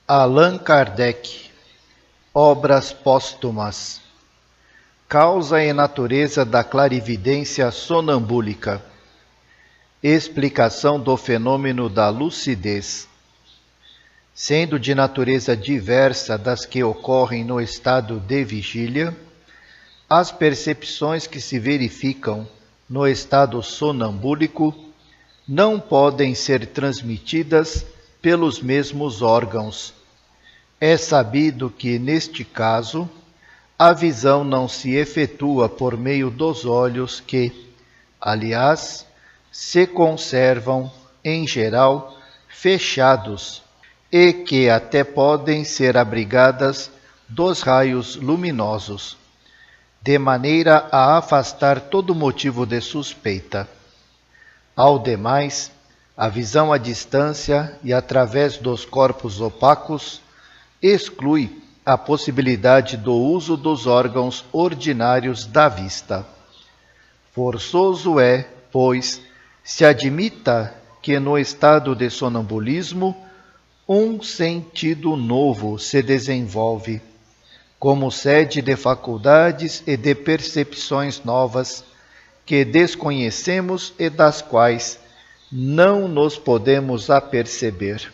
Allan Kardec, Obras póstumas. Causa e natureza da clarividência sonambúlica. Explicação do fenômeno da lucidez. Sendo de natureza diversa das que ocorrem no estado de vigília, as percepções que se verificam no estado sonambúlico não podem ser transmitidas pelos mesmos órgãos. É sabido que, neste caso, a visão não se efetua por meio dos olhos que, aliás, se conservam, em geral, fechados e que até podem ser abrigadas dos raios luminosos, de maneira a afastar todo motivo de suspeita. Ao demais, a visão à distância e através dos corpos opacos exclui a possibilidade do uso dos órgãos ordinários da vista. Forçoso é, pois, se admita que no estado de sonambulismo um sentido novo se desenvolve, como sede de faculdades e de percepções novas que desconhecemos e das quais não nos podemos aperceber,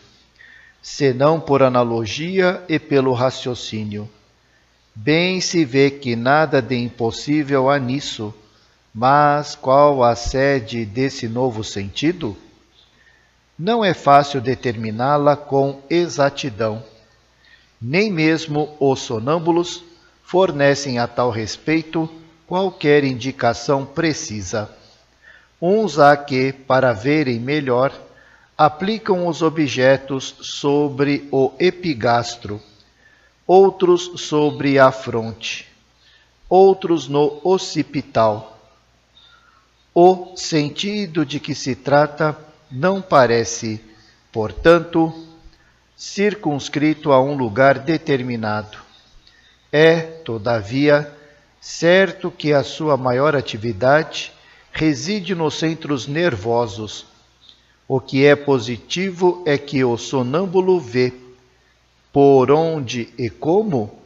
senão por analogia e pelo raciocínio. Bem se vê que nada de impossível há nisso, mas qual a sede desse novo sentido? Não é fácil determiná-la com exatidão. Nem mesmo os sonâmbulos fornecem a tal respeito qualquer indicação precisa. Uns há que, para verem melhor, aplicam os objetos sobre o epigastro, outros sobre a fronte, outros no occipital. O sentido de que se trata não parece, portanto, circunscrito a um lugar determinado. É, todavia, certo que a sua maior atividade reside nos centros nervosos. O que é positivo é que o sonâmbulo vê. Por onde e como?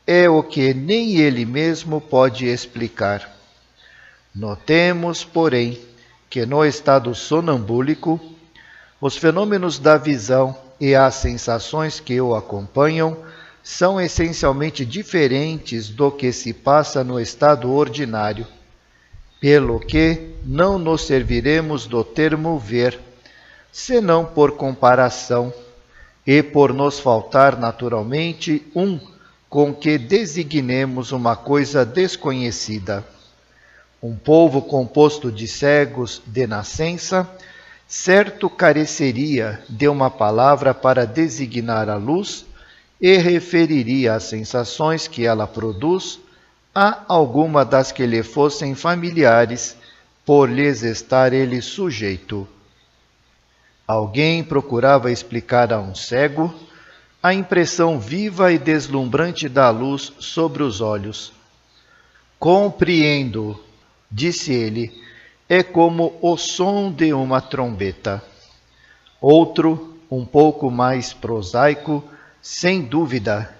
É o que nem ele mesmo pode explicar. Notemos, porém, que no estado sonambúlico, os fenômenos da visão e as sensações que o acompanham são essencialmente diferentes do que se passa no estado ordinário, pelo que não nos serviremos do termo ver, senão por comparação, e por nos faltar naturalmente um com que designemos uma coisa desconhecida. Um povo composto de cegos de nascença, certo careceria de uma palavra para designar a luz e referiria as sensações que ela produz a alguma das que lhe fossem familiares, por lhes estar ele sujeito. Alguém procurava explicar a um cego a impressão viva e deslumbrante da luz sobre os olhos. Compreendo, disse ele, é como o som de uma trombeta. Outro, um pouco mais prosaico, sem dúvida,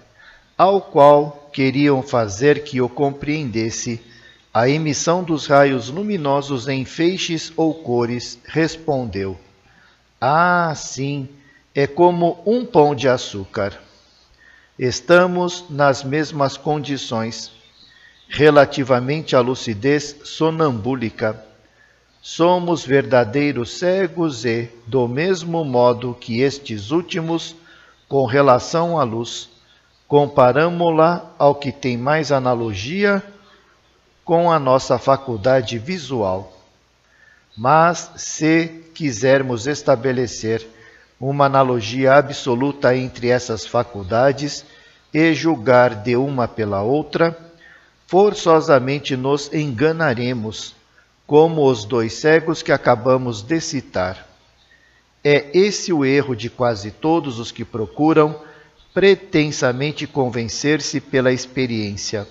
ao qual queriam fazer que o compreendesse a emissão dos raios luminosos em feixes ou cores, respondeu: ah, sim, é como um pão de açúcar. Estamos nas mesmas condições relativamente à lucidez sonambúlica. Somos verdadeiros cegos e, do mesmo modo que estes últimos, com relação à luz, comparamo-la ao que tem mais analogia com a nossa faculdade visual. Mas, se quisermos estabelecer uma analogia absoluta entre essas faculdades e julgar de uma pela outra, forçosamente nos enganaremos, como os dois cegos que acabamos de citar. É esse o erro de quase todos os que procuram pretensamente convencer-se pela experiência.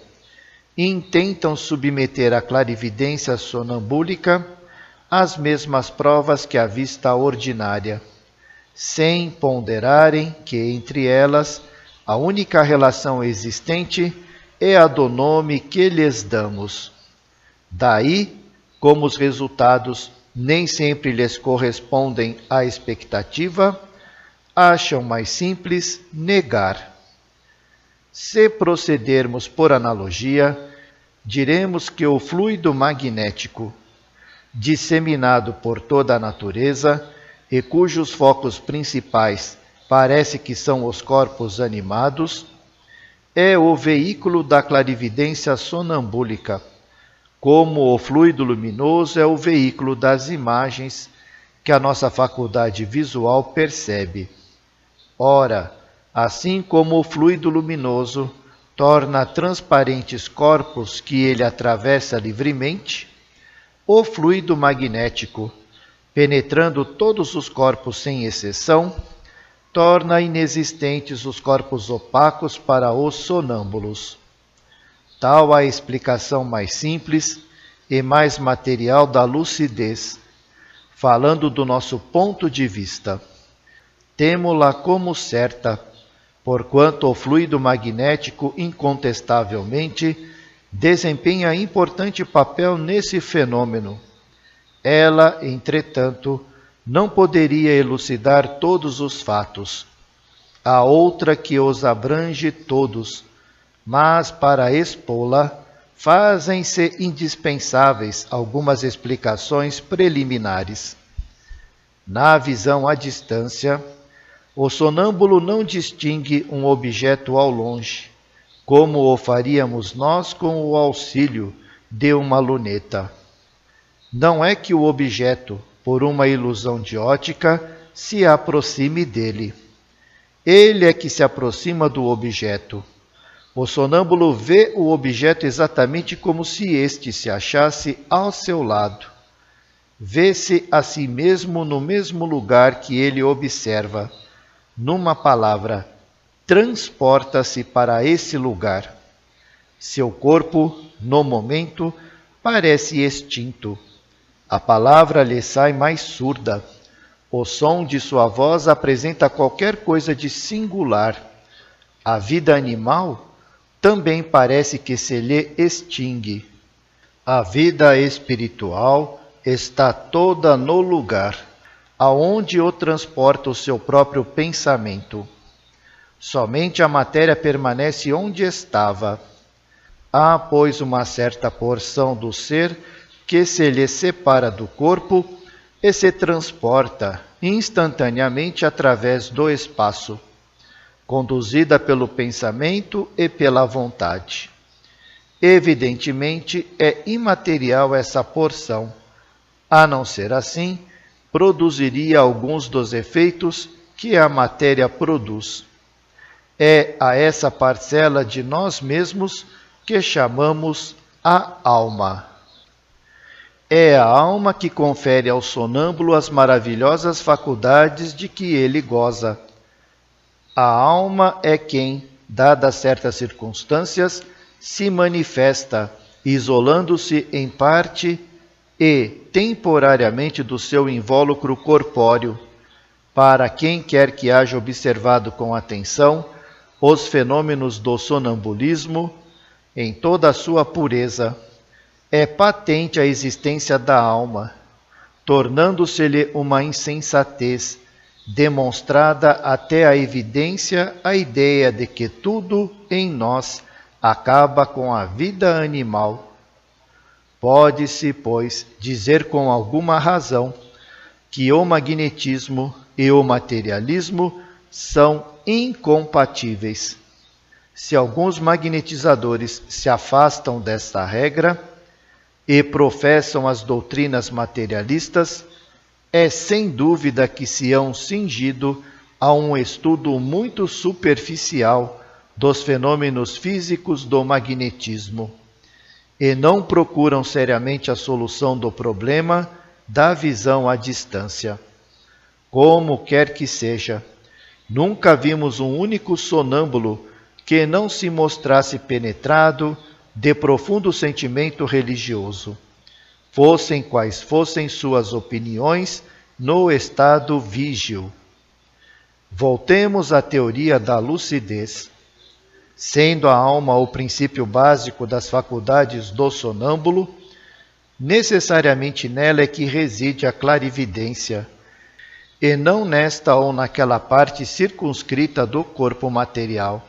Intentam submeter a clarividência sonambúlica às mesmas provas que a vista ordinária. sem ponderarem que entre elas a única relação existente é a do nome que lhes damos. Daí, como os resultados nem sempre lhes correspondem à expectativa, acham mais simples negar. Se procedermos por analogia, diremos que o fluido magnético, disseminado por toda a natureza e cujos focos principais parece que são os corpos animados, é o veículo da clarividência sonambúlica, como o fluido luminoso é o veículo das imagens que a nossa faculdade visual percebe. Ora, assim como o fluido luminoso torna transparentes corpos que ele atravessa livremente, o fluido magnético, penetrando todos os corpos sem exceção, torna inexistentes os corpos opacos para os sonâmbulos. Tal a explicação mais simples e mais material da lucidez, falando do nosso ponto de vista. Temo-la como certa, porquanto o fluido magnético incontestavelmente desempenha importante papel nesse fenômeno. Ela, entretanto, não poderia elucidar todos os fatos. Há outra que os abrange todos, mas para expô-la, fazem-se indispensáveis algumas explicações preliminares. Na visão à distância, o sonâmbulo não distingue um objeto ao longe, como o faríamos nós com o auxílio de uma luneta. Não é que o objeto, por uma ilusão de ótica, se aproxime dele. Ele é que se aproxima do objeto. O sonâmbulo vê o objeto exatamente como se este se achasse ao seu lado. Vê-se a si mesmo no mesmo lugar que ele observa. Numa palavra, transporta-se para esse lugar. Seu corpo, no momento, parece extinto. A palavra lhe sai mais surda. O som de sua voz apresenta qualquer coisa de singular. A vida animal também parece que se lhe extingue. A vida espiritual está toda no lugar, aonde o transporta o seu próprio pensamento. Somente a matéria permanece onde estava. Há, pois, uma certa porção do ser que se lhe separa do corpo e se transporta instantaneamente através do espaço, conduzida pelo pensamento e pela vontade. Evidentemente, é imaterial essa porção. A não ser assim, produziria alguns dos efeitos que a matéria produz. É a essa parcela de nós mesmos que chamamos a alma. É a alma que confere ao sonâmbulo as maravilhosas faculdades de que ele goza. A alma é quem, dadas certas circunstâncias, se manifesta, isolando-se em parte e temporariamente do seu invólucro corpóreo. Para quem quer que haja observado com atenção os fenômenos do sonambulismo em toda a sua pureza, é patente a existência da alma, tornando-se-lhe uma insensatez, demonstrada até a evidência a ideia de que tudo em nós acaba com a vida animal. Pode-se, pois, dizer com alguma razão que o magnetismo e o materialismo são incompatíveis. Se alguns magnetizadores se afastam desta regra e professam as doutrinas materialistas, é sem dúvida que se hão cingido a um estudo muito superficial dos fenômenos físicos do magnetismo e não procuram seriamente a solução do problema da visão à distância. Como quer que seja, nunca vimos um único sonâmbulo que não se mostrasse penetrado de profundo sentimento religioso, fossem quais fossem suas opiniões no estado vígil. Voltemos à teoria da lucidez. Sendo a alma o princípio básico das faculdades do sonâmbulo, necessariamente nela é que reside a clarividência, e não nesta ou naquela parte circunscrita do corpo material.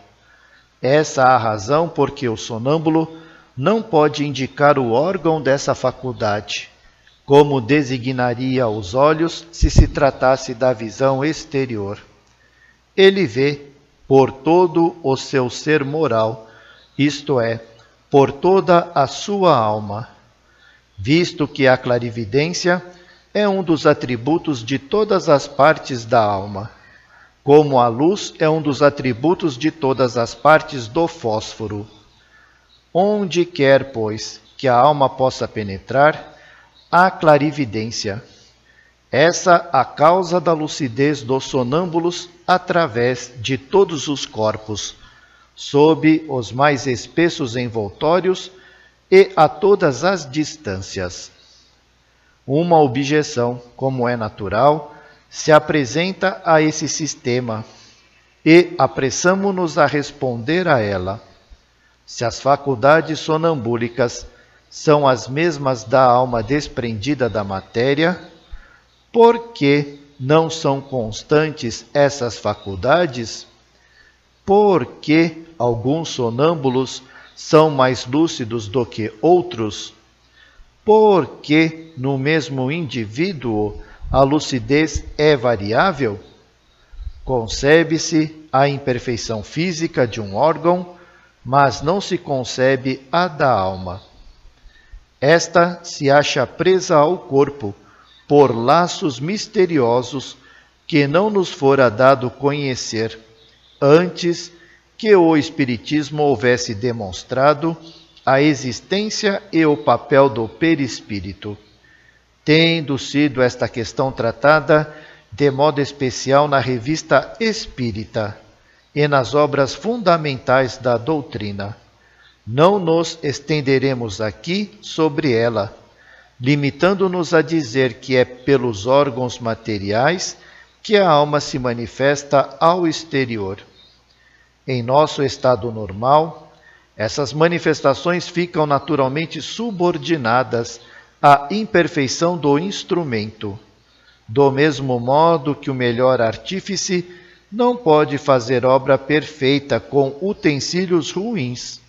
Essa é a razão por que o sonâmbulo não pode indicar o órgão dessa faculdade, como designaria os olhos se se tratasse da visão exterior. Ele vê por todo o seu ser moral, isto é, por toda a sua alma, visto que a clarividência é um dos atributos de todas as partes da alma, como a luz é um dos atributos de todas as partes do fósforo. Onde quer, pois, que a alma possa penetrar, há clarividência. Essa a causa da lucidez dos sonâmbulos através de todos os corpos, sob os mais espessos envoltórios e a todas as distâncias. Uma objeção, como é natural, se apresenta a esse sistema e apressamo-nos a responder a ela. Se as faculdades sonambúlicas são as mesmas da alma desprendida da matéria, por que não são constantes essas faculdades? Por que alguns sonâmbulos são mais lúcidos do que outros? Por que no mesmo indivíduo a lucidez é variável? Concebe-se a imperfeição física de um órgão, mas não se concebe a da alma. Esta se acha presa ao corpo por laços misteriosos que não nos fora dado conhecer, antes que o Espiritismo houvesse demonstrado a existência e o papel do perispírito, tendo sido esta questão tratada de modo especial na Revista Espírita e nas obras fundamentais da doutrina. Não nos estenderemos aqui sobre ela, limitando-nos a dizer que é pelos órgãos materiais que a alma se manifesta ao exterior. Em nosso estado normal, essas manifestações ficam naturalmente subordinadas à imperfeição do instrumento, do mesmo modo que o melhor artífice não pode fazer obra perfeita com utensílios ruins.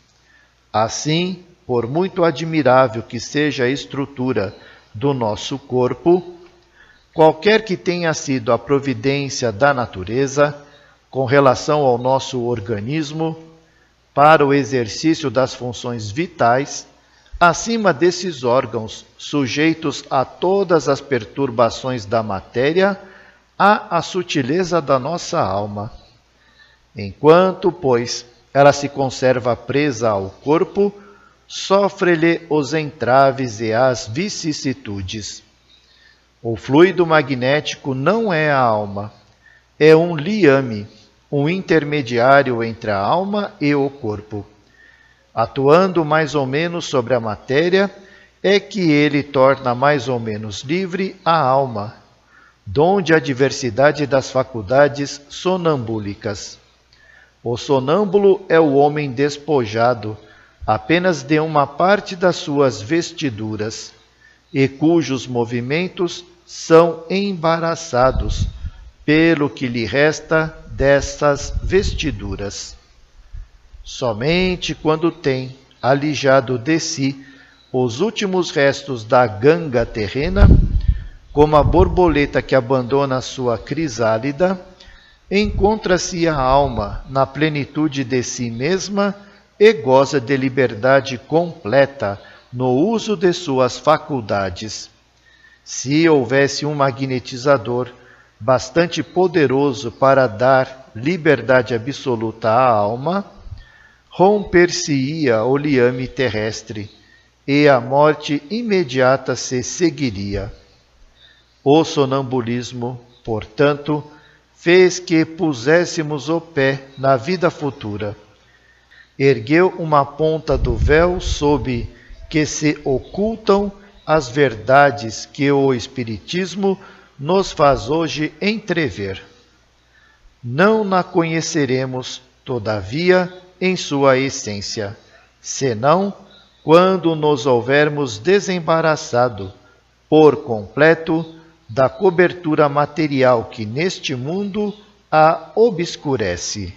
Assim, por muito admirável que seja a estrutura do nosso corpo, qualquer que tenha sido a providência da natureza com relação ao nosso organismo, para o exercício das funções vitais, acima desses órgãos, sujeitos a todas as perturbações da matéria, há a sutileza da nossa alma. Enquanto, pois, ela se conserva presa ao corpo, sofre-lhe os entraves e as vicissitudes. O fluido magnético não é a alma, é um liame, um intermediário entre a alma e o corpo. Atuando mais ou menos sobre a matéria, é que ele torna mais ou menos livre a alma, donde a diversidade das faculdades sonambúlicas. O sonâmbulo é o homem despojado apenas de uma parte das suas vestiduras, e cujos movimentos são embaraçados pelo que lhe resta dessas vestiduras. Somente quando tem alijado de si os últimos restos da ganga terrena, como a borboleta que abandona sua crisálida, encontra-se a alma na plenitude de si mesma e goza de liberdade completa no uso de suas faculdades. Se houvesse um magnetizador bastante poderoso para dar liberdade absoluta à alma, romper-se-ia o liame terrestre e a morte imediata se seguiria. O sonambulismo, portanto, fez que puséssemos o pé na vida futura. Ergueu uma ponta do véu sob que se ocultam as verdades que o Espiritismo nos faz hoje entrever. não na conheceremos, todavia, em sua essência, senão quando nos houvermos desembaraçado por completo da cobertura material que neste mundo a obscurece.